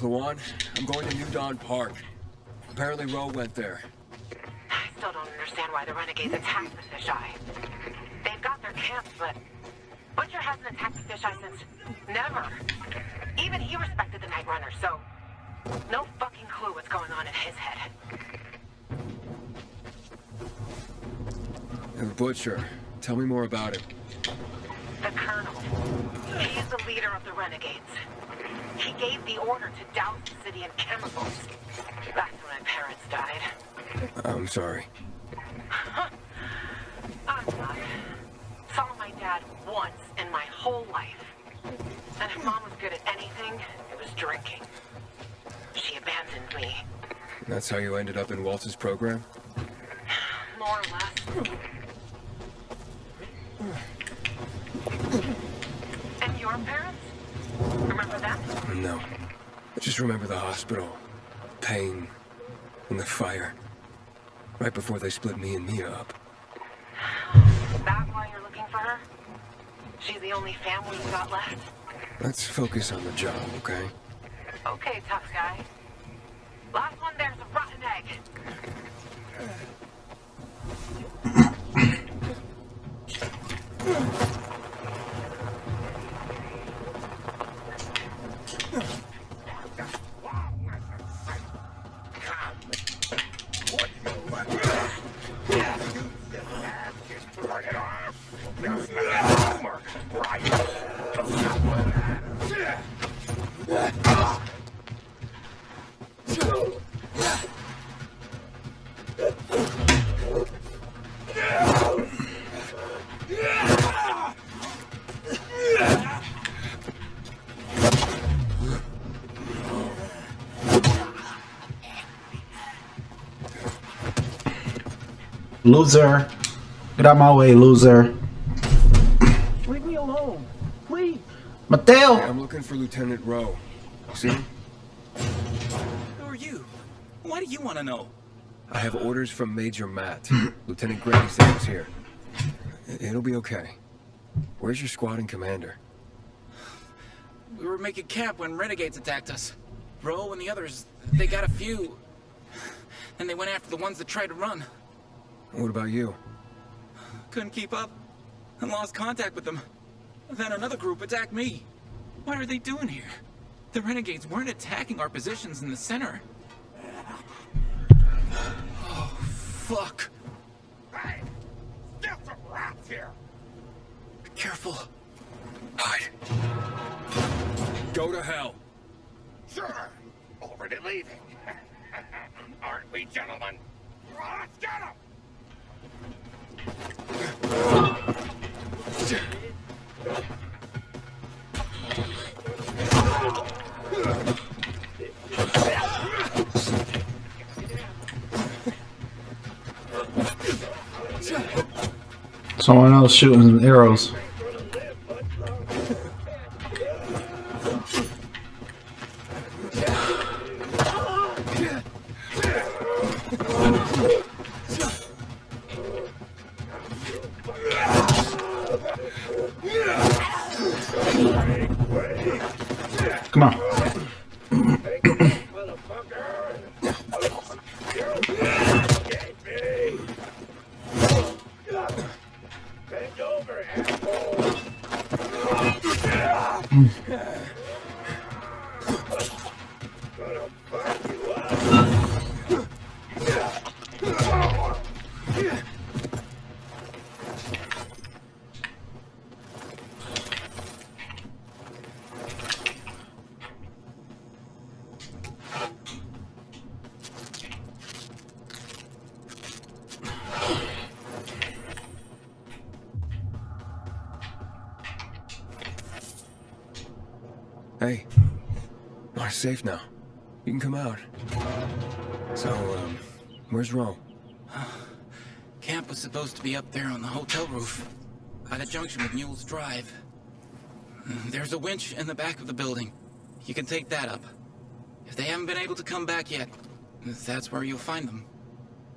Luan, I'm going to New Dawn Park. Apparently Roe went there. I still don't understand why the Renegades attacked the fisheye. They've got their camps, but Butcher hasn't attacked the fisheye since never. Even he respected the Night Runner, so no fucking clue what's going on in his head. Butcher, tell me more about him. The Colonel. He's the leader of the Renegades. He gave the order to douse the city in chemicals. That's when my parents died. I'm sorry. I'm not. Saw my dad once in my whole life. And if Mom was good at anything, it was drinking. She abandoned me. That's how you ended up in Waltz's program? More or less. And your parents? Remember them? No. I just remember the hospital, pain, and the fire. Right before they split me and Mia up. Is that why you're looking for her? She's the only family you got left? Let's focus on the job, okay? Okay, tough guy. Last one there's a rotten egg. Loser. Get out my way, loser. Leave me alone, please. Mateo! Hey, I'm looking for Lieutenant Rowe. See? Who are you? Why do you want to know? I have orders from Major Matt. Lieutenant Grady said he's here. It'll be okay. Where's your squad and commander? We were making camp when renegades attacked us. Roe and the others, they got a few. And they went after the ones that tried to run. What about you? Couldn't keep up and lost contact with them. Then another group attacked me. What are they doing here? The renegades weren't attacking our positions in the center. Oh, fuck. Hey! Get some rats here! Careful. Hide. Go to hell. Sure! Already leaving. Aren't we, gentlemen? Let's get him! Someone else shooting arrows. Come on. Hey. We're safe now. You can come out. So, where's Roe? Camp was supposed to be up there on the hotel roof, by the junction with Mule's Drive. There's a winch in the back of the building. You can take that up. If they haven't been able to come back yet, that's where you'll find them.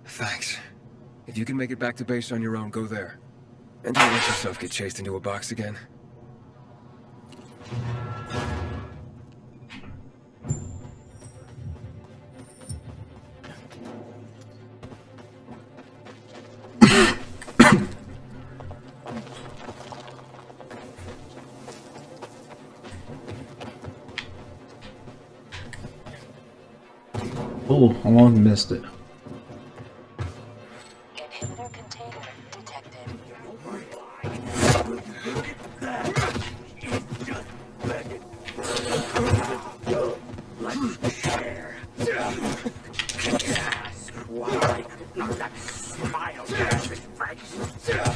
Thanks. If you can make it back to base on your own, go there. And don't let yourself get chased into a box again. Ooh, almost missed it. Inhibitor container detected.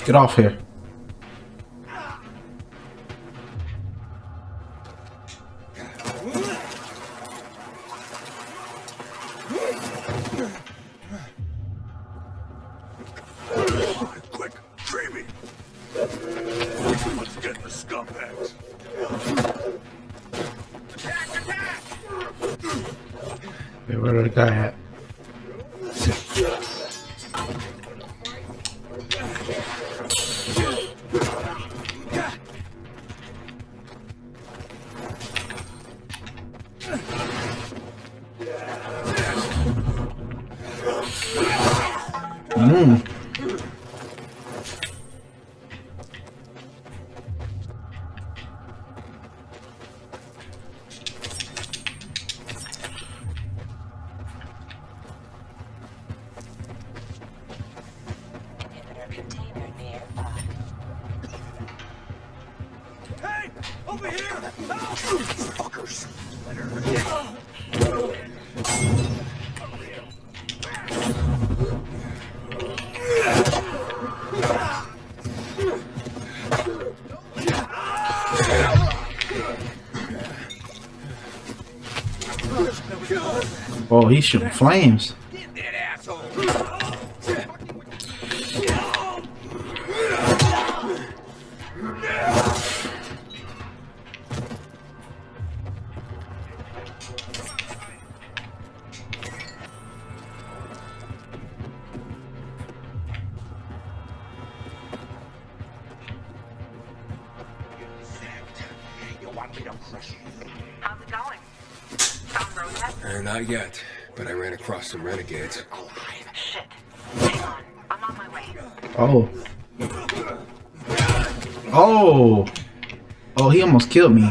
Get off here. Quick, free me. Let's get the scumbags. Hey, where the guy at? Inhibitor container nearby. Hey, over here! Help! Fuckers. Oh, he's shooting flames. Get that asshole! You want me to crush you? How's it going? Found road yet? Not yet, but I ran across some renegades. Shit. Hang on. I'm on my way. Oh. Oh. Oh, he almost killed me.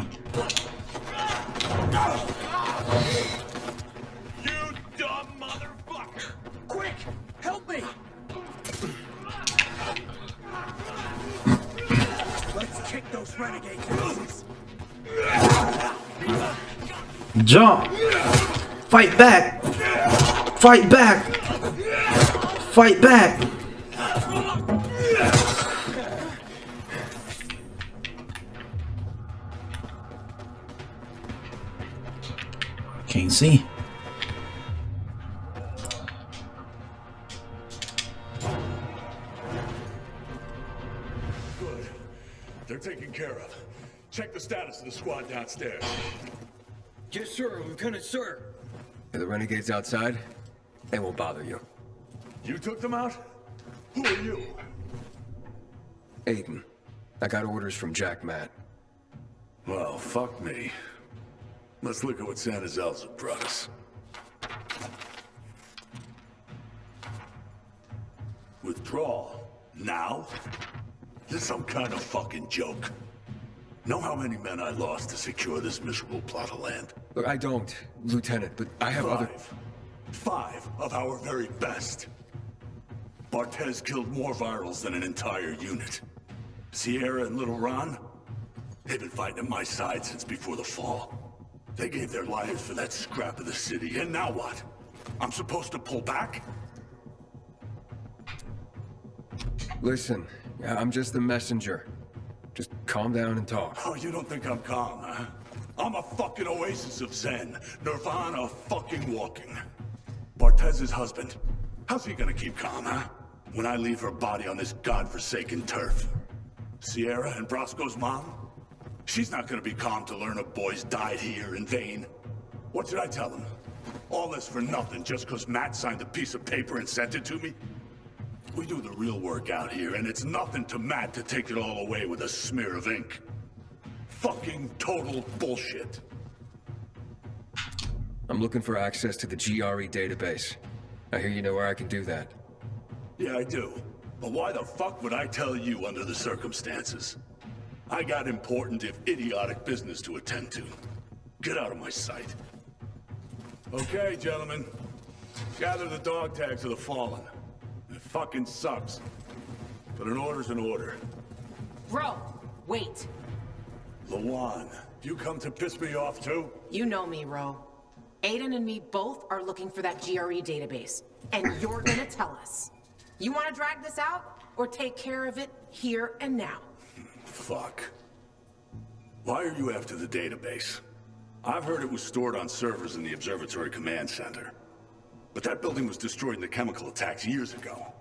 You dumb motherfucker! Quick, help me! Let's kick those renegades' asses. Jump. Fight back. Fight back. Fight back. Can't see. Good. They're taken care of. Check the status of the squad downstairs. Yes, sir, Lieutenant, sir. Are the renegades outside? They won't bother you. You took them out? Who are you? Aiden, I got orders from Jack Matt. Well, fuck me. Let's look at what Santa Zelza brought us. Withdrawal? Now? This some kind of fucking joke. Know how many men I lost to secure this miserable plot of land? Look, I don't, Lieutenant, but I have other... Five of our very best. Barthez killed more virals than an entire unit. Sierra and Little Ron, they've been fighting at my side since before the fall. They gave their lives for that scrap of the city, and now what? I'm supposed to pull back? Listen, I'm just the messenger. Just calm down and talk. Oh, you don't think I'm calm, huh? I'm a fucking oasis of zen. Nirvana fucking walking. Bartez's husband. How's he gonna keep calm, huh? When I leave her body on this godforsaken turf. Sierra and Brosco's mom? She's not gonna be calm to learn her boys died here in vain. What should I tell him? All this for nothing just because Matt signed a piece of paper and sent it to me? We do the real work out here, and it's nothing to Matt to take it all away with a smear of ink. Fucking total bullshit. I'm looking for access to the GRE database. I hear you know where I can do that. Yeah, I do. But why the fuck would I tell you under the circumstances? I got important, if idiotic, business to attend to. Get out of my sight. Okay, gentlemen. Gather the dog tags of the fallen. It fucking sucks. But an order's an order. Bro, wait. Lawan, you come to piss me off too? You know me, Ro. Aiden and me both are looking for that GRE database. And you're gonna tell us. You wanna drag this out? Or take care of it here and now? Fuck. Why are you after the database? I've heard it was stored on servers in the Observatory Command Center. But that building was destroyed in the chemical attacks years ago.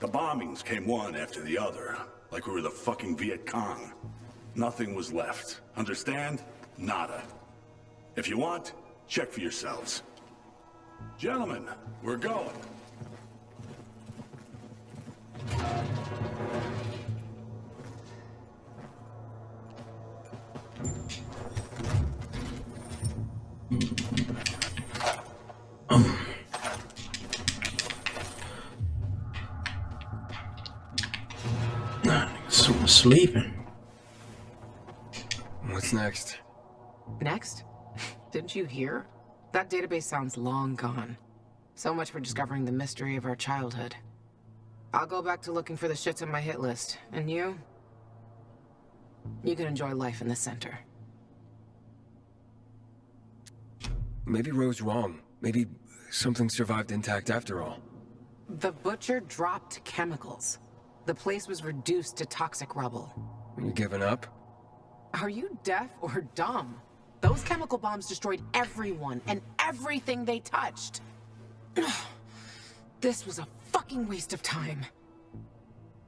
The bombings came one after the other, like we were the fucking Viet Cong. Nothing was left. Understand? Nada. If you want, check for yourselves. Gentlemen, we're going. Someone's sleeping. What's next? Next? Didn't you hear? That database sounds long gone. So much for discovering the mystery of our childhood. I'll go back to looking for the shits on my hit list. And you? You can enjoy life in the center. Maybe Ro's wrong. Maybe something survived intact after all. The Butcher dropped chemicals. The place was reduced to toxic rubble. You giving up? Are you deaf or dumb? Those chemical bombs destroyed everyone and everything they touched. This was a fucking waste of time.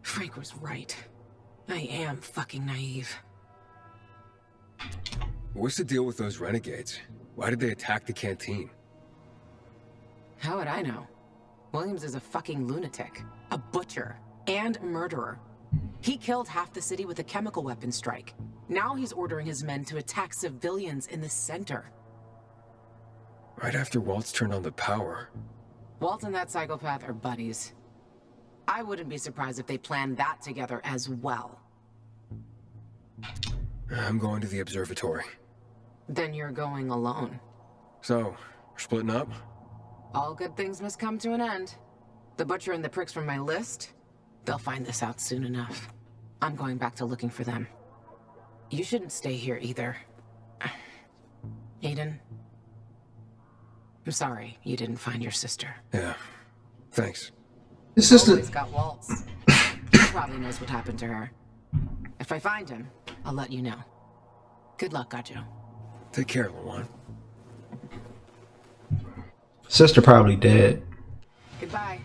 Frank was right. I am fucking naive. What's the deal with those renegades? Why did they attack the canteen? How would I know? Williams is a fucking lunatic, a butcher, and a murderer. He killed half the city with a chemical weapon strike. Now he's ordering his men to attack civilians in the center. Right after Waltz turned on the power. Walt and that psychopath are buddies. I wouldn't be surprised if they planned that together as well. I'm going to the observatory. Then you're going alone. So, we're splitting up? All good things must come to an end. The Butcher and the pricks from my list, they'll find this out soon enough. I'm going back to looking for them. You shouldn't stay here either. Aiden, I'm sorry you didn't find your sister. Yeah. Thanks. This is Always the got Waltz. He probably knows what happened to her. If I find him, I'll let you know. Good luck, Gajo. Take care, Lawan. sister probably dead. Goodbye.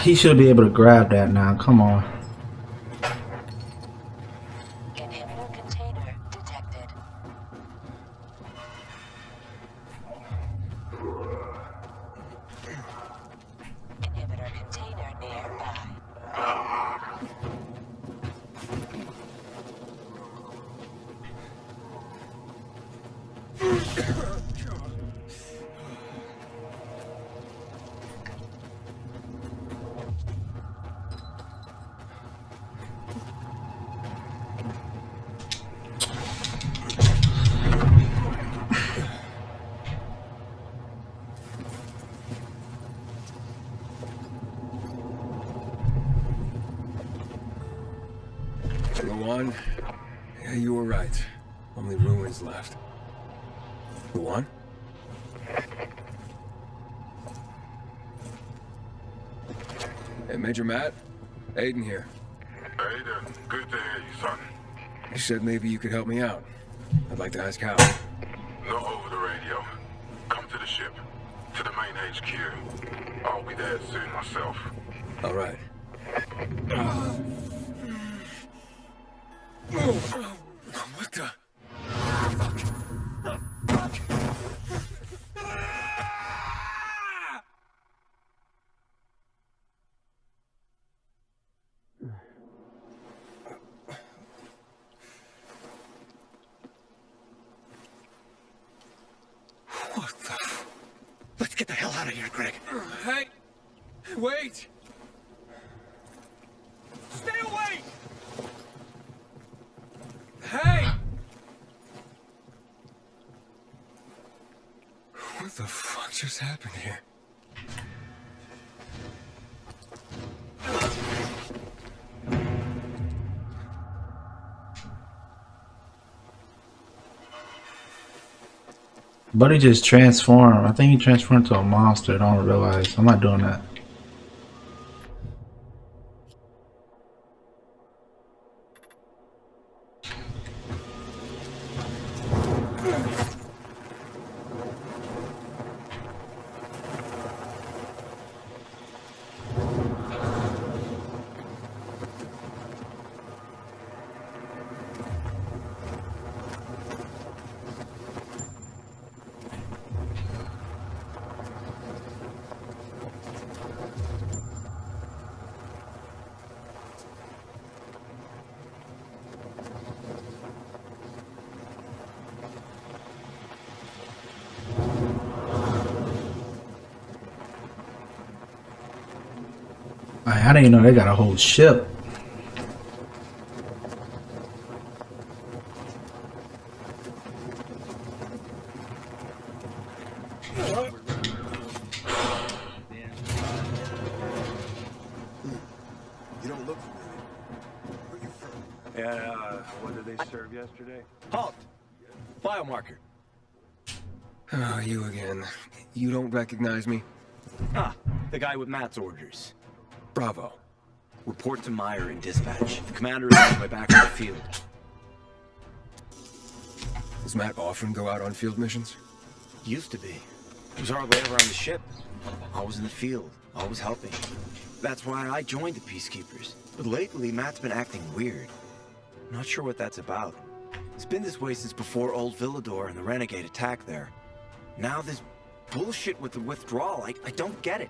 He should be able to grab that now. Come on. Inhibitor container detected. Inhibitor container nearby. Go on. Yeah, you were right. Only ruins left. Go on. Hey, Major Matt. Aiden here. Aiden, good to hear you, son. You said maybe you could help me out. I'd like to ask how. Not over the radio. Come to the ship. To the main HQ. I'll be there soon myself. All right. What the? What the? Let's get the hell out of here, Greg. Hey! Wait! Stay away! Hey! What the fuck just happened here? Buddy just transformed. I think he transformed into a monster. I don't realize. I'm not doing that. I didn't even know they got a whole ship. You don't look familiar. Where you from? Yeah, what did they serve yesterday? Halt! Biomarker. Oh, you again. You don't recognize me? Ah, the guy with Matt's orders. Bravo. Report to Meyer in dispatch. The commander is on my back on the field. Does Matt often go out on field missions? Used to be. He was hardly ever on the ship. Always in the field. Always helping. That's why I joined the Peacekeepers. But lately, Matt's been acting weird. Not sure what that's about. It's been this way since before Old Villador and the Renegade attack there. Now this bullshit with the withdrawal, I don't get it.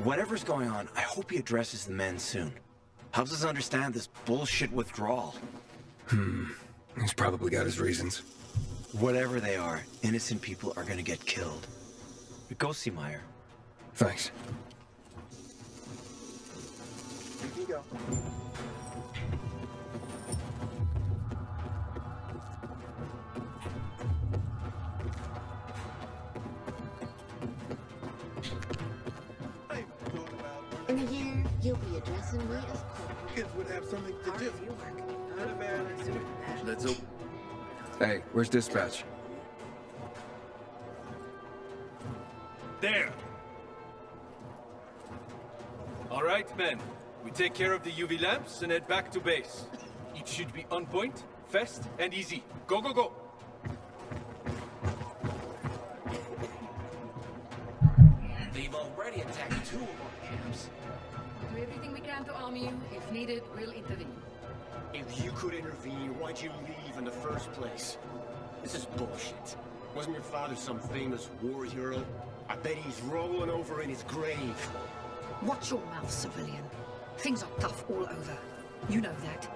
Whatever's going on, I hope he addresses the men soon. Helps us understand this bullshit withdrawal. He's probably got his reasons. Whatever they are, innocent people are gonna get killed. Go see Meyer. Thanks. Here you go. In a year, you'll be addressing me as corporal. Kids would have something to Part do. of your work. Not a bad accident. Let's open. Hey, where's dispatch? There! All right, men. We take care of the UV lamps and head back to base. It should be on point, fast, and easy. Go, go, go! They've already attacked 2 of our camps. Do everything we can to arm you. If needed, we'll intervene. If you could intervene, why'd you leave in the first place? This is bullshit. Wasn't your father some famous war hero? I bet he's rolling over in his grave. Watch your mouth, civilian. Things are tough all over. You know that.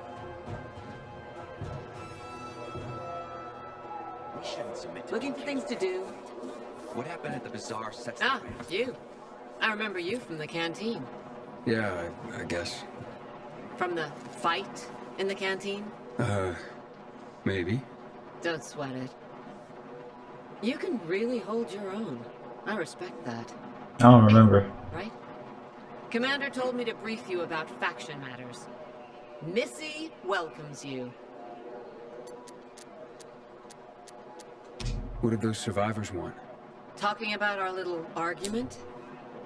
We shouldn't submit to Looking for things to do? What happened at the bazaar sets Ah, you. I remember you from the canteen. Yeah, I guess. From the fight in the canteen? Maybe. Don't sweat it. You can really hold your own. I respect that. I don't remember. Right? Commander told me to brief you about faction matters. Missy welcomes you. What did those survivors want? Talking about our little argument?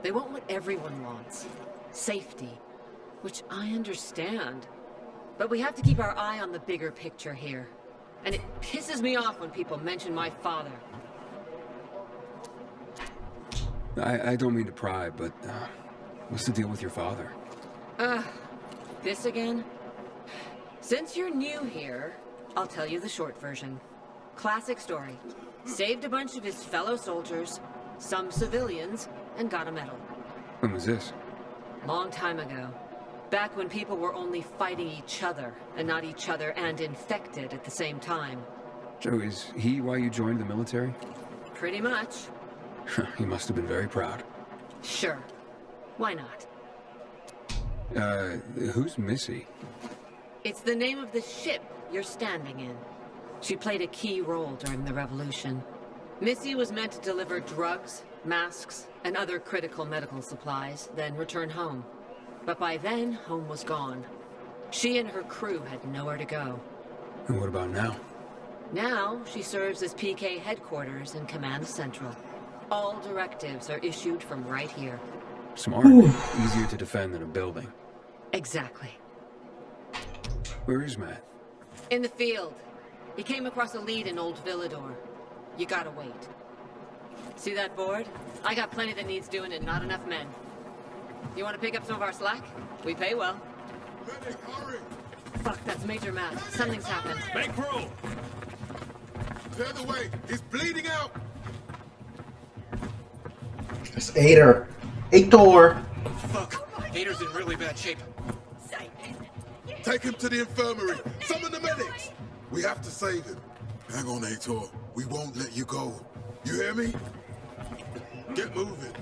They want what everyone wants. Safety. Which I understand. But we have to keep our eye on the bigger picture here. And it pisses me off when people mention my father. I don't mean to pry, but what's the deal with your father? This again? Since you're new here, I'll tell you the short version. Classic story. Saved a bunch of his fellow soldiers, some civilians, and got a medal. When was this? Long time ago. Back when people were only fighting each other, and not each other and infected at the same time. So is he why you joined the military? Pretty much. He must have been very proud. Sure. Why not? Who's Missy? It's the name of the ship you're standing in. She played a key role during the revolution. Missy was meant to deliver drugs, masks, and other critical medical supplies, then return home. But by then, home was gone. She and her crew had nowhere to go. And what about now? Now, she serves as PK headquarters in Command Central. All directives are issued from right here. Smart. Easier to defend than a building. Exactly. Where is Matt? In the field. He came across a lead in Old Villador. You gotta wait. See that board? I got plenty that needs doing and not enough men. You want to pick up some of our slack? We pay well. Medic, hurry! Fuck, that's Major Matt. Something's happened. Make room! Clear the way! He's bleeding out! It's Ader. Aitor. Fuck. Hater's in really bad shape. Take him to the infirmary! Summon the medics! We have to save him. Hang on, Aitor. We won't let you go. You hear me? Get moving.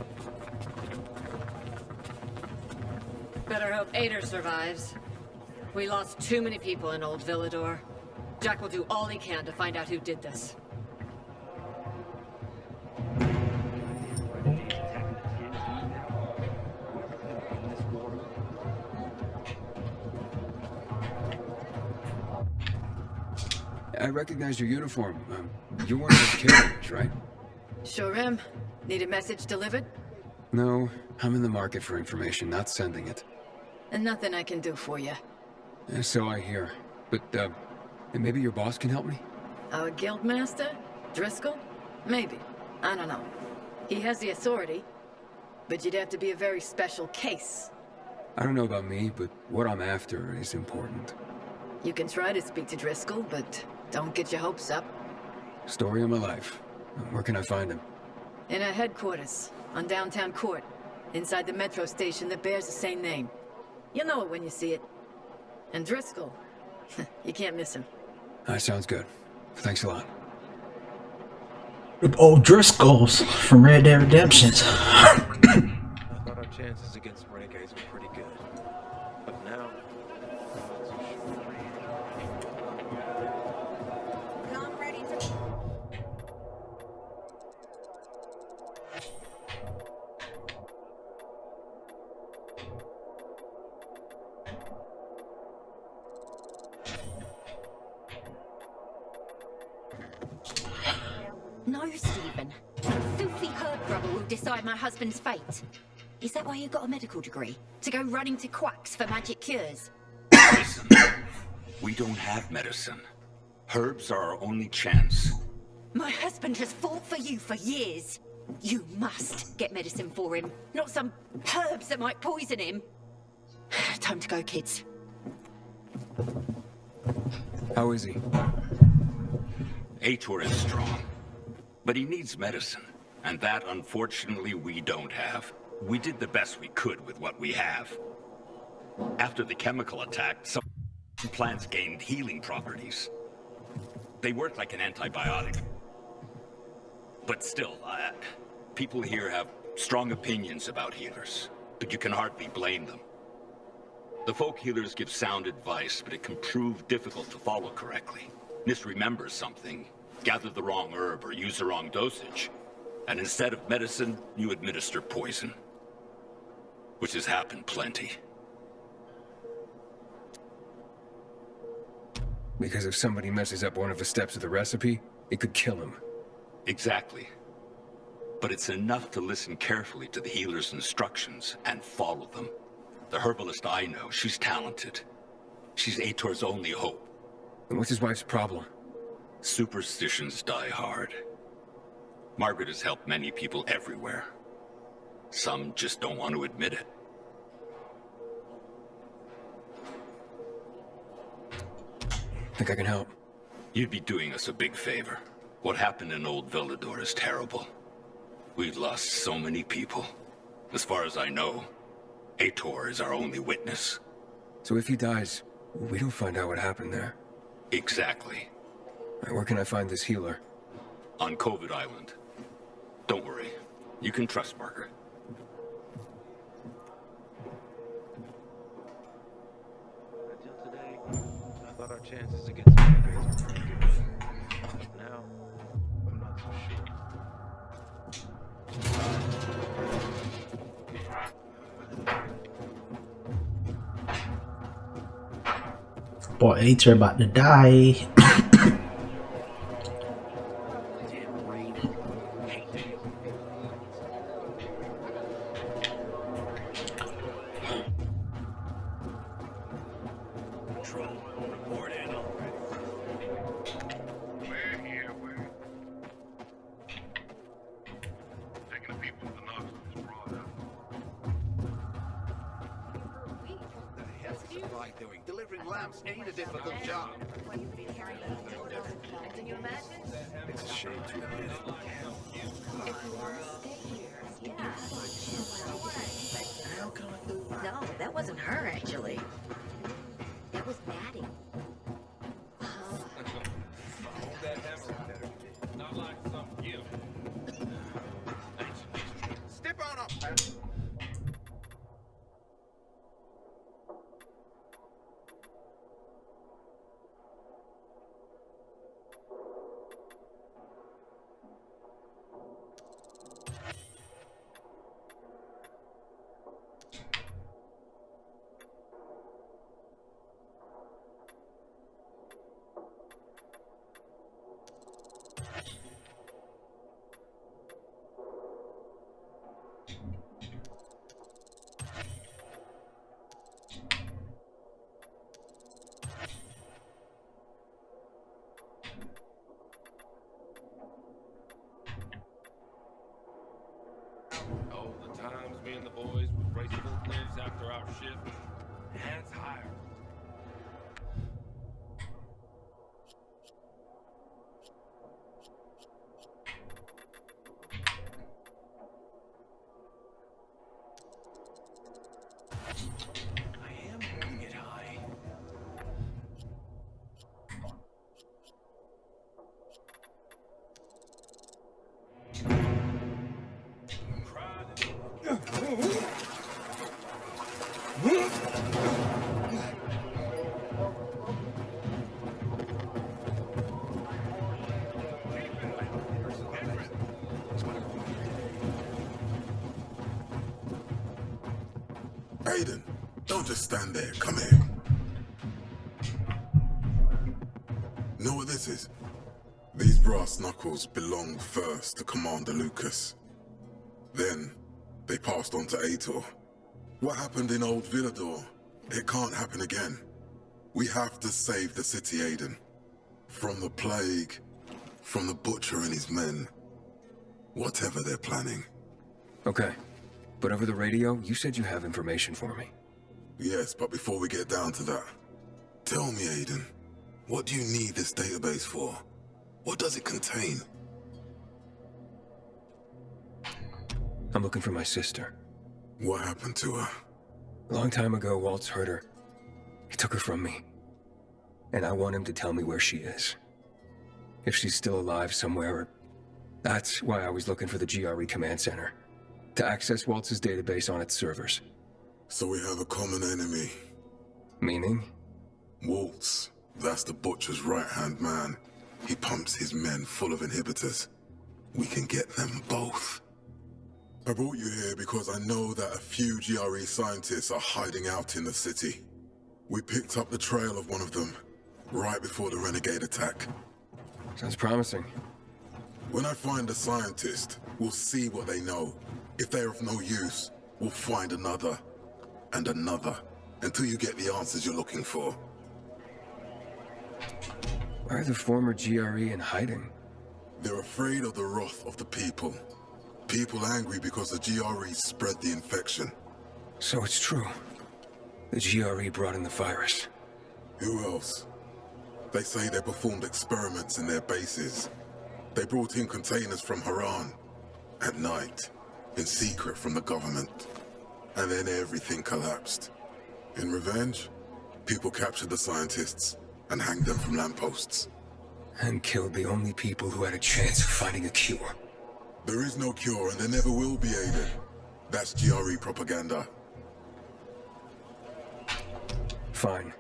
Better hope Ader survives. We lost too many people in Old Villador. Jack will do all he can to find out who did this. I recognize your uniform. You're one of those carriers, right? Sure am. Need a message delivered? No, I'm in the market for information, not sending it. And nothing I can do for you. So I hear. But, maybe your boss can help me? Our guildmaster? Driscoll? Maybe. I don't know. He has the authority, but you'd have to be a very special case. I don't know about me, but what I'm after is important. You can try to speak to Driscoll, but don't get your hopes up. Story of my life. Where can I find him? In our headquarters, on downtown Court, inside the metro station that bears the same name. You'll know it when you see it. And Driscoll, you can't miss him. That sounds good. Thanks a lot. Old Driscolls from Red Dead Redemptions. I thought our chances against renegades were pretty good. But now... I'm ready to... No, Stephen. Some filthy herb grubber will decide my husband's fate. Is that why you got a medical degree? To go running to quacks for magic cures? Listen, we don't have medicine. Herbs are our only chance. My husband has fought for you for years. You must get medicine for him, not some herbs that might poison him. Time to go, kids. How is he? Aitor is strong, but he needs medicine, and that, unfortunately, we don't have. We did the best we could with what we have. After the chemical attack, some plants gained healing properties. They work like an antibiotic. But still, people here have strong opinions about healers, but you can hardly blame them. The folk healers give sound advice, but it can prove difficult to follow correctly. Misremember something, gather the wrong herb, or use the wrong dosage. And instead of medicine, you administer poison. Which has happened plenty. Because if somebody messes up one of the steps of the recipe, it could kill him. Exactly. But it's enough to listen carefully to the healer's instructions and follow them. The herbalist I know, she's talented. She's Aitor's only hope. And what's his wife's problem? Superstitions die hard. Margaret has helped many people everywhere. Some just don't want to admit it. Think I can help? You'd be doing us a big favor. What happened in Old Villador is terrible. We've lost so many people. As far as I know, Aitor is our only witness. So if he dies, we don't find out what happened there. Exactly. Where can I find this healer? On COVID Island. Don't worry. You can trust Margaret. Until today, I thought our chances against renegades were pretty good. Now, I'm not so sure. Boy, Aitor about to die. Delivering lamps ain't a difficult job. It's a shame to admit it. No, that wasn't her, actually. That was Maddie. Not like some you. Step on up. Oh, the times me and the boys would race forklifts after our shift. Hands higher. I am holding it high. Aiden, don't just stand there. Come here. Know what this is? These brass knuckles belonged first to Commander Lucas. Then, they passed on to Aitor. What happened in Old Villador? It can't happen again. We have to save the city, Aiden. From the plague, from the Butcher and his men. Whatever they're planning. Okay. But over the radio, you said you have information for me. Yes, but before we get down to that, tell me, Aiden, what do you need this database for? What does it contain? I'm looking for my sister. What happened to her? A long time ago, Waltz hurt her. He took her from me. And I want him to tell me where she is. If she's still alive somewhere. That's why I was looking for the GRE command center. To access Waltz's database on its servers. So we have a common enemy. Meaning? Waltz. That's the Butcher's right-hand man. He pumps his men full of inhibitors. We can get them both. I brought you here because I know that a few GRE scientists are hiding out in the city. We picked up the trail of one of them, right before the renegade attack. Sounds promising. When I find a scientist, we'll see what they know. If they're of no use, we'll find another, and another, until you get the answers you're looking for. Why are the former GRE in hiding? They're afraid of the wrath of the people. People angry because the GRE spread the infection. So it's true. The GRE brought in the virus. Who else? They say they performed experiments in their bases. They brought in containers from Haran at night, in secret from the government. And then everything collapsed. In revenge, people captured the scientists and hanged them from lampposts. And killed the only people who had a chance of finding a cure. There is no cure and there never will be, Aiden. That's GRE propaganda. Fine.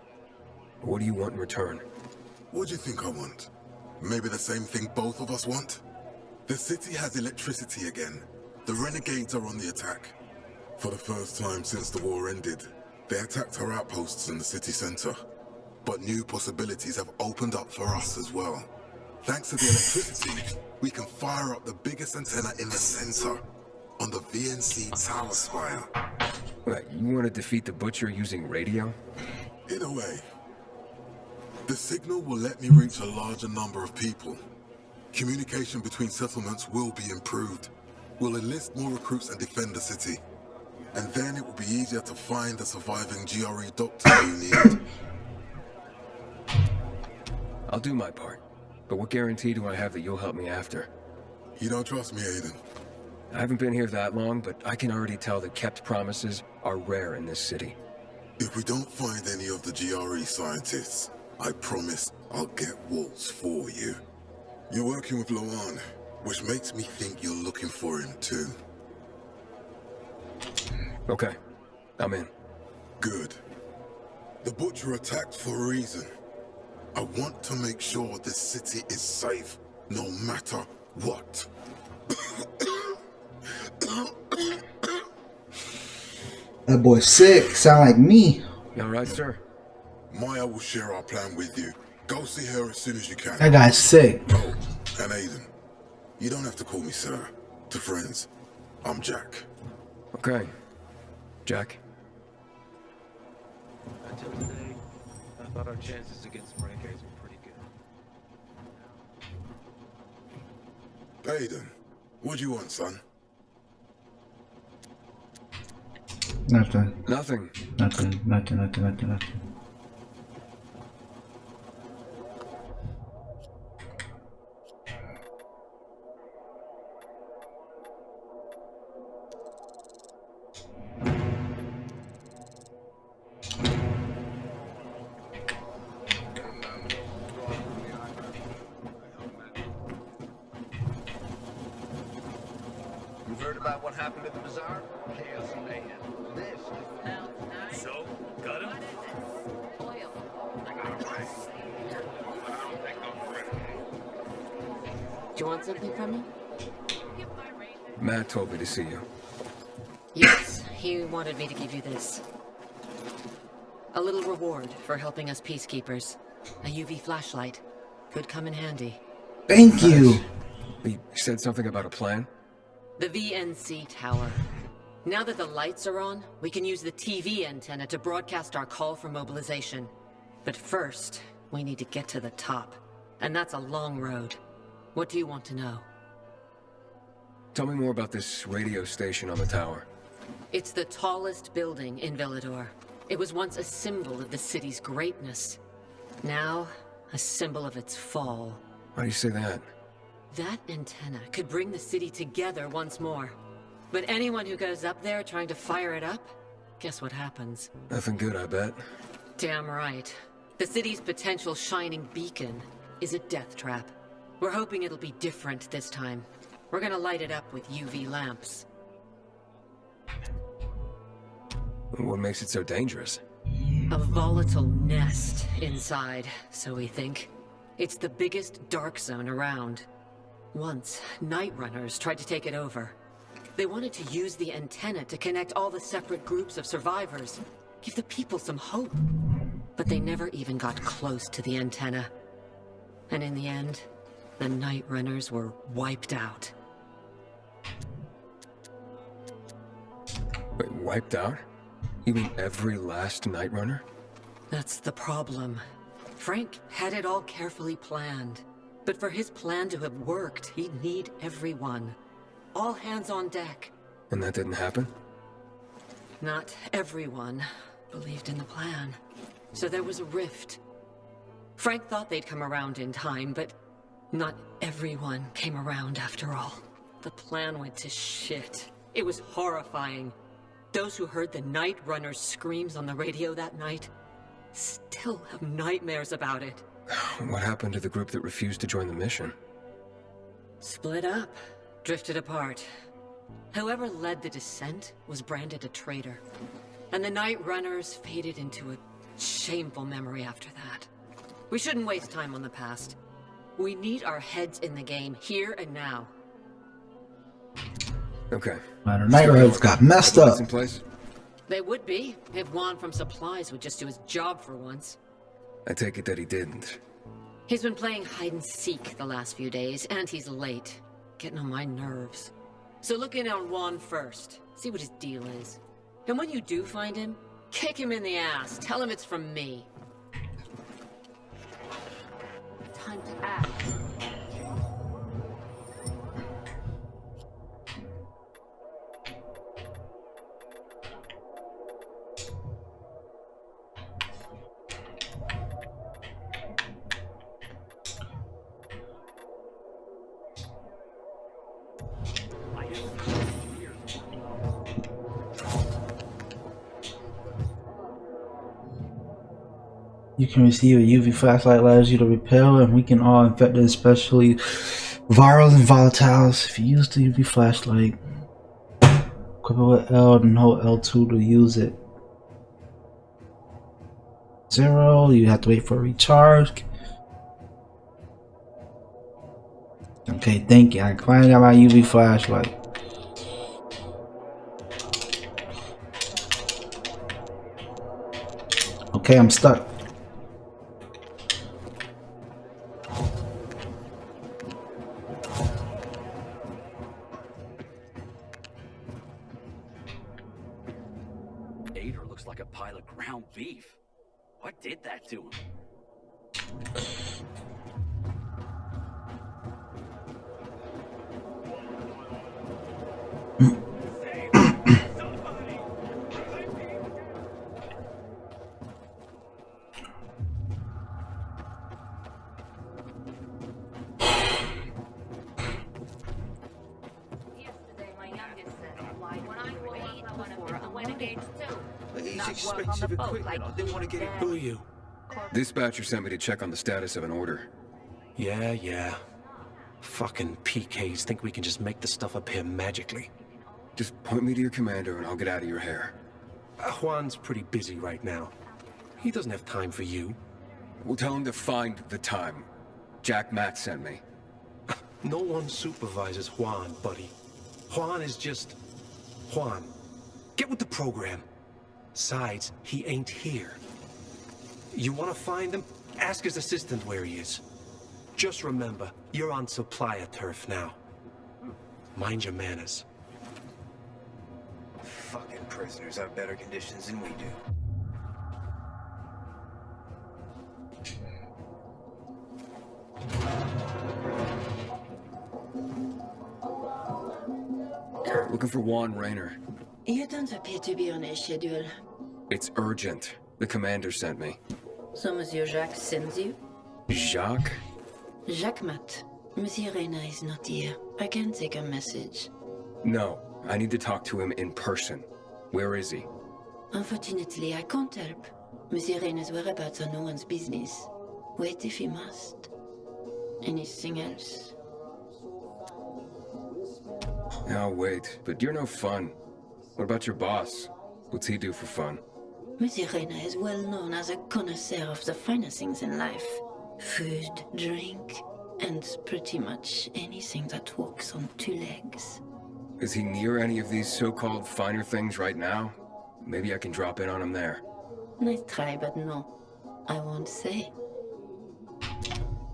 What do you want in return? What do you think I want? Maybe the same thing both of us want? The city has electricity again. The renegades are on the attack. For the first time since the war ended, they attacked our outposts in the city center. But new possibilities have opened up for us as well. Thanks to the electricity, we can fire up the biggest antenna in the center, on the VNC tower spire. What, you want to defeat the Butcher using radio? In a way. The signal will let me reach a larger number of people. Communication between settlements will be improved. We'll enlist more recruits and defend the city. And then it will be easier to find the surviving GRE doctor you need. I'll do my part. But what guarantee do I have that you'll help me after? You don't trust me, Aiden? I haven't been here that long, but I can already tell that kept promises are rare in this city. If we don't find any of the GRE scientists, I promise I'll get Waltz for you. You're working with Loan, which makes me think you're looking for him too. Okay, I'm in. Good. The Butcher attacked for a reason. I want to make sure this city is safe, no matter what. That boy's sick. Sound like me. You alright, sir? Maya will share our plan with you. Go see her as soon as you can. That guy's sick. Oh, and Aiden, you don't have to call me sir. To friends, I'm Jack. Okay. Jack. Until today, I thought our chances against renegades were pretty good. Aiden, what do you want, son? Nothing. Nothing. Nothing. You've heard about what happened at the bazaar? Chaos and mayhem. This is... So, got him? Do you want something from me? Matt told me to see you. Yes, he wanted me to give you this. A little reward for helping us peacekeepers. A UV flashlight. Could come in handy. Thank you. He said something about a plan? The VNC tower. Now that the lights are on, we can use the TV antenna to broadcast our call for mobilization. But first, we need to get to the top. And that's a long road. What do you want to know? Tell me more about this radio station on the tower. It's the tallest building in Villador. It was once a symbol of the city's greatness. Now, a symbol of its fall. Why do you say that? That antenna could bring the city together once more. But anyone who goes up there trying to fire it up, guess what happens? Nothing good, I bet. Damn right. The city's potential shining beacon is a death trap. We're hoping it'll be different this time. We're gonna light it up with UV lamps. What makes it so dangerous? A volatile nest inside, so we think. It's the biggest dark zone around. Once, night runners tried to take it over. They wanted to use the antenna to connect all the separate groups of survivors. Give the people some hope. But they never even got close to the antenna. And in the end, the Night Runners were wiped out. Wait, wiped out? You mean every last Night Runner? That's the problem. Frank had it all carefully planned. But for his plan to have worked, he'd need everyone. All hands on deck. And that didn't happen? Not everyone believed in the plan. So there was a rift. Frank thought they'd come around in time, but not everyone came around after all. The plan went to shit. It was horrifying. Those who heard the Night Runner's screams on the radio that night still have nightmares about it. What happened to the group that refused to join the mission? Split up, drifted apart. Whoever led the descent was branded a traitor. And the Night Runners faded into a shameful memory after that. We shouldn't waste time on the past. We need our heads in the game, here and now. Okay. Man, the Night Runners got messed up. In place? They would be, if Juan from Supplies would just do his job for once. I take it that he didn't. He's been playing hide and seek the last few days, and he's late. Getting on my nerves. So look in on Juan first. See what his deal is. And when you do find him, kick him in the ass. Tell him it's from me. Time to act. You can receive a UV flashlight allows you to repel and weaken all infected, especially virals and volatiles. If you use the UV flashlight, equip it with L and hold L2 to use it. 0, you have to wait for a recharge. Okay, thank you. I finally got my UV flashlight. Okay, I'm stuck. Gator looks like a pile of ground beef. What did that to him? Who are you? Dispatcher sent me to check on the status of an order. Yeah. Fucking PKs think we can just make the stuff up here magically. Just point me to your commander and I'll get out of your hair. Juan's pretty busy right now. He doesn't have time for you. We'll tell him to find the time. Jack Matt sent me. No one supervises Juan, buddy. Juan is just Juan. Get with the program. Besides, he ain't here. You want to find him? Ask his assistant where he is. Just remember, you're on supplier turf now. Mind your manners. Fucking prisoners have better conditions than we do. Looking for Juan Raynor. You don't appear to be on a schedule. It's urgent. The commander sent me. So Monsieur Jacques sends you? Jacques? Jacques Mat. Monsieur Reyna is not here. I can take a message. No, I need to talk to him in person. Where is he? Unfortunately, I can't help. Monsieur Reyna's whereabouts are no one's business. Wait if you must. Anything else? I'll wait, but you're no fun. What about your boss? What's he do for fun? Monsieur Reyna is well known as a connoisseur of the finer things in life. Food, drink, and pretty much anything that walks on two legs. Is he near any of these so-called finer things right now? Maybe I can drop in on him there. Nice try, but no. I won't say.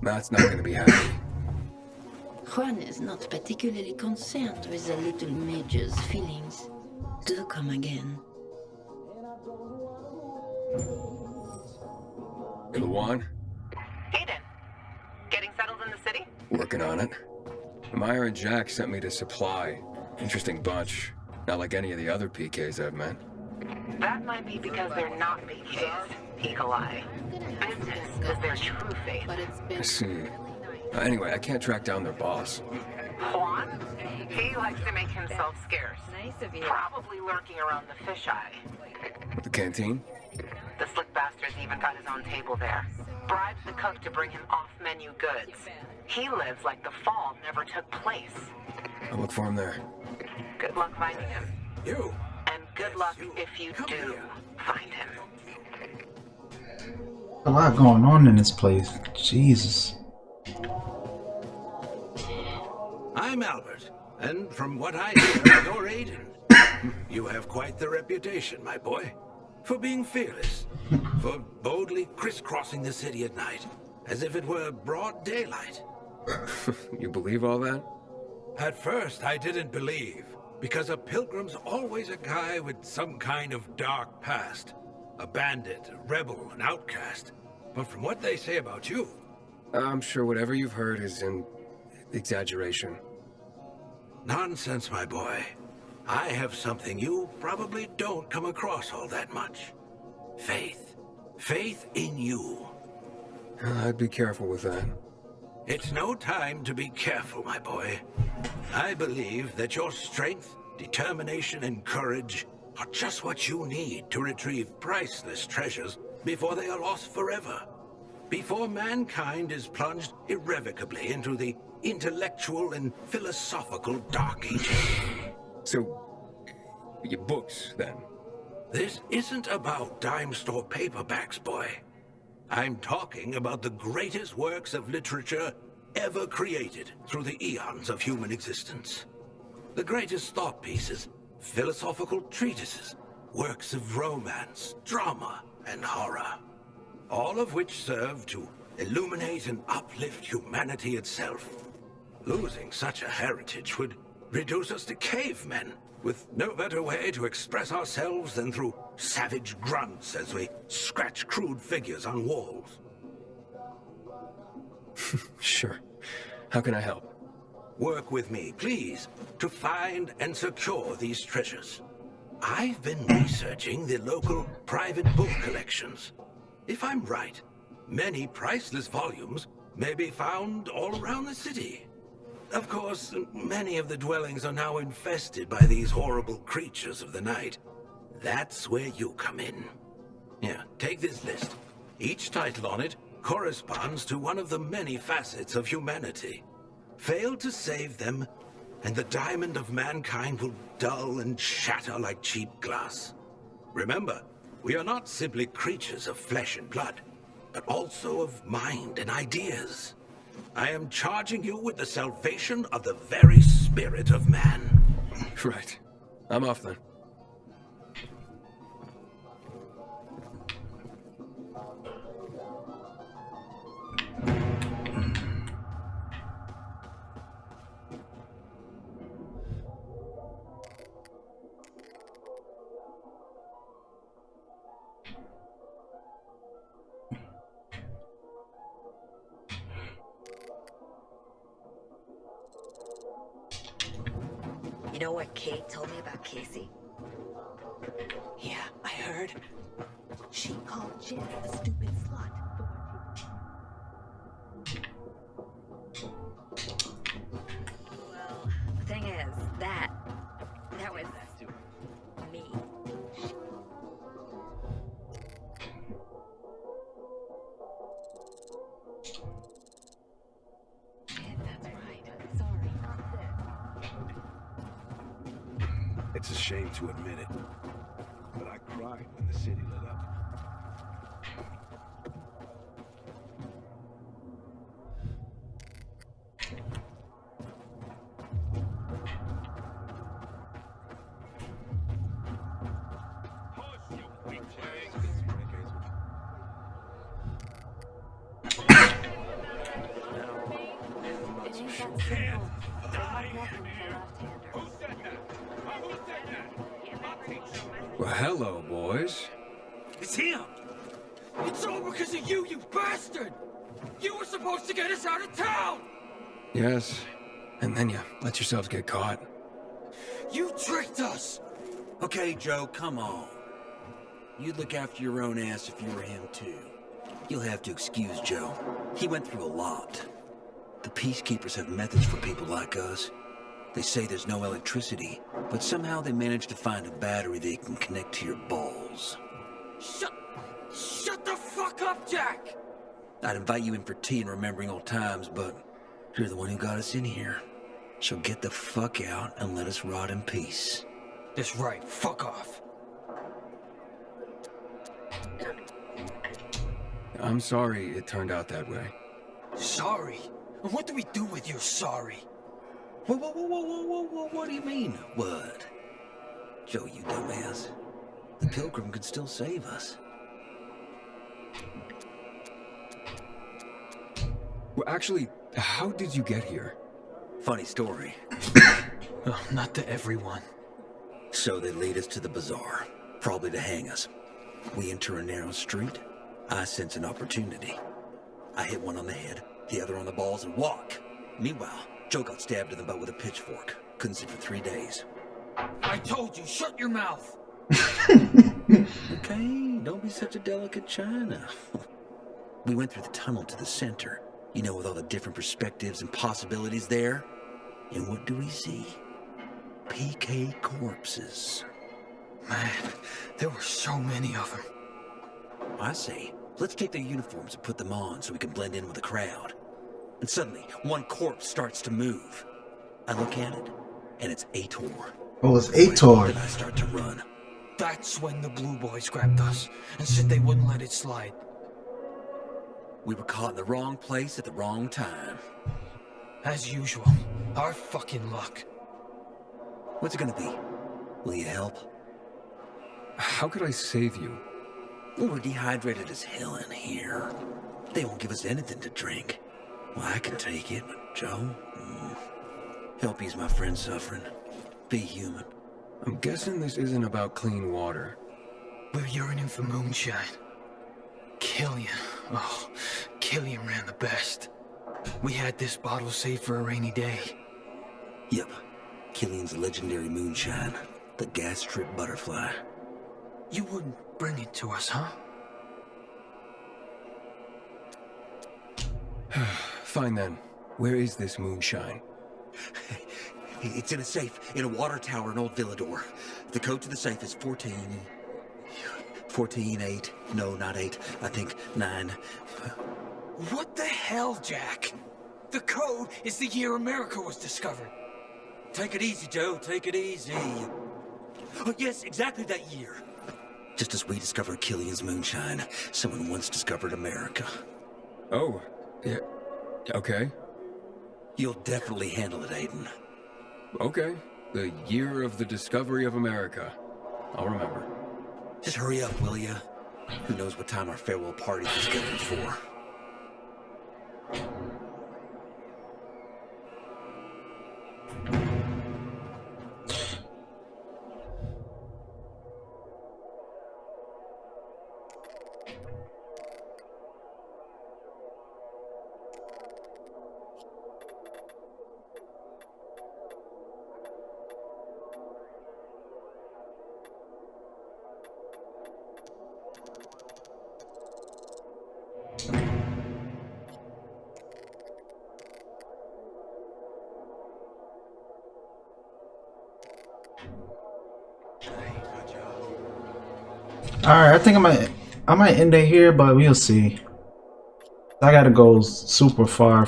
Matt's not gonna be happy. Juan is not particularly concerned with the little major's feelings. Do come again. Luan? Aiden, getting settled in the city? Working on it. Meyer and Jack sent me to Supply. Interesting bunch. Not like any of the other PKs I've met. That might be because they're not PKs. Eagle Eye. Business is their true faith. I see. Anyway, I can't track down their boss. Juan? He likes to make himself scarce. Nice of you. Probably lurking around the fisheye. The canteen? The slick bastard's even got his own table there. Bribes the cook to bring him off-menu goods. He lives like the fall never took place. I'll look for him there. Good luck finding him. You. And good luck if you do find him. A lot going on in this place. Jesus. I'm Albert, and from what I hear, you're Aiden. You have quite the reputation, my boy, for being fearless, for boldly crisscrossing the city at night, as if it were broad daylight. You believe all that? At first, I didn't believe, because a pilgrim's always a guy with some kind of dark past. A bandit, a rebel, an outcast. But from what they say about you... I'm sure whatever you've heard is an exaggeration. Nonsense, my boy. I have something you probably don't come across all that much. Faith. Faith in you. I'd be careful with that. It's no time to be careful, my boy. I believe that your strength, determination, and courage are just what you need to retrieve priceless treasures before they are lost forever. Before mankind is plunged irrevocably into the intellectual and philosophical Dark Ages. So, your books, then? This isn't about dime store paperbacks, boy. I'm talking about the greatest works of literature ever created through the eons of human existence. The greatest thought pieces, philosophical treatises, works of romance, drama, and horror. All of which serve to illuminate and uplift humanity itself. Losing such a heritage would reduce us to cavemen, with no better way to express ourselves than through savage grunts as we scratch crude figures on walls. Sure. How can I help? Work with me, please, to find and secure these treasures. I've been researching the local private book collections. If I'm right, many priceless volumes may be found all around the city. Of course, many of the dwellings are now infested by these horrible creatures of the night. That's where you come in. Here, take this list. Each title on it corresponds to one of the many facets of humanity. Fail to save them, and the diamond of mankind will dull and shatter like cheap glass. Remember, we are not simply creatures of flesh and blood, but also of mind and ideas. I am charging you with the salvation of the very spirit of man. Right. I'm off then. You know what Kate told me about Casey? Yeah, I heard. She called Jen a stupid slut. Well, the thing is, that was me. It's a shame to admit it, but I cried when the city lit up. can't die in here. Who said that? Who said that? I'll teach you. Well, hello, boys. It's him! It's all because of you, you bastard! You were supposed to get us out of town! Yes, and then you let yourselves get caught. You tricked us! Okay, Joe, come on. You'd look after your own ass if you were him, too. You'll have to excuse Joe. He went through a lot. The Peacekeepers have methods for people like us. They say there's no electricity, but somehow they managed to find a battery they can connect to your balls. Shut the fuck up, Jack! I'd invite you in for tea and remembering old times, but you're the one who got us in here. So get the fuck out and let us rot in peace. That's right, fuck off. I'm sorry it turned out that way. Sorry? And what do we do with your sorry? Whoa, what do you mean, what? Joe, you dumbass. The Pilgrim could still save us. Well, actually, how did you get here? Funny story. Oh, not to everyone. So they lead us to the bazaar, probably to hang us. We enter a narrow street. I sense an opportunity. I hit one on the head, the other on the balls, and walk. Meanwhile, Joe got stabbed in the butt with a pitchfork. Couldn't see for 3 days. I told you, shut your mouth! Okay, don't be such a delicate china. We went through the tunnel to the center, you know, with all the different perspectives and possibilities there. And what do we see? PK corpses. Man, there were so many of them. I say, let's take their uniforms and put them on so we can blend in with the crowd. And suddenly, one corpse starts to move. I look at it, and it's Ator. Oh, it's Ator. Then I start to run. That's when the Blue Boys grabbed us and said they wouldn't let it slide. We were caught in the wrong place at the wrong time. As usual, our fucking luck. What's it gonna be? Will you help? How could I save you? We're dehydrated as hell in here. They won't give us anything to drink. Well, I can take it, but Joe? Help ease my friend suffering. Be human. I'm guessing this isn't about clean water. We're yearning for moonshine. Killian. Oh, Killian ran the best. We had this bottle saved for a rainy day. Yep. Killian's legendary moonshine. The gas trip butterfly. You wouldn't bring it to us, huh? Fine then. Where is this moonshine? It's in a safe, in a water tower in Old Villador. The code to the safe is 14-8. No, not 8. I think 9. What the hell, Jack? The code is the year America was discovered. Take it easy, Joe. Take it easy. Oh, yes, exactly that year. Just as we discovered Killian's moonshine, someone once discovered America. Oh, yeah. Okay. You'll definitely handle it, Aiden. Okay. The year of the discovery of America. I'll remember. Just hurry up, will ya? Who knows what time our farewell party is scheduled for? Alright, I think I might end it here, but we'll see. I gotta go super far.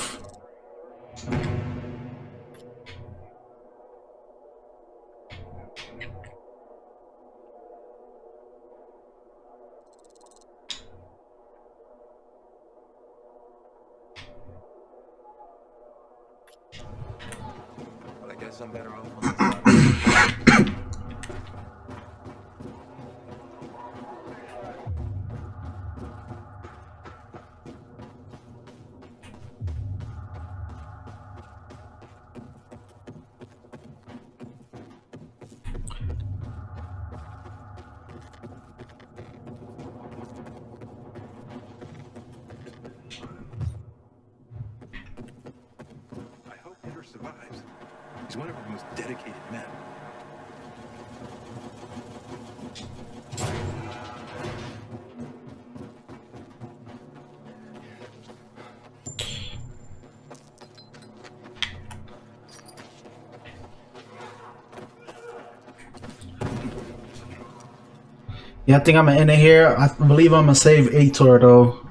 But I guess I'm better off on survives. He's one of our most dedicated men. Yeah, I think I'm gonna end it here. I believe I'm gonna save Aitor though.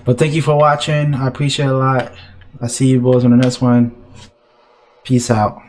But thank you for watching. I appreciate it a lot. I see you boys on the next one. Peace out.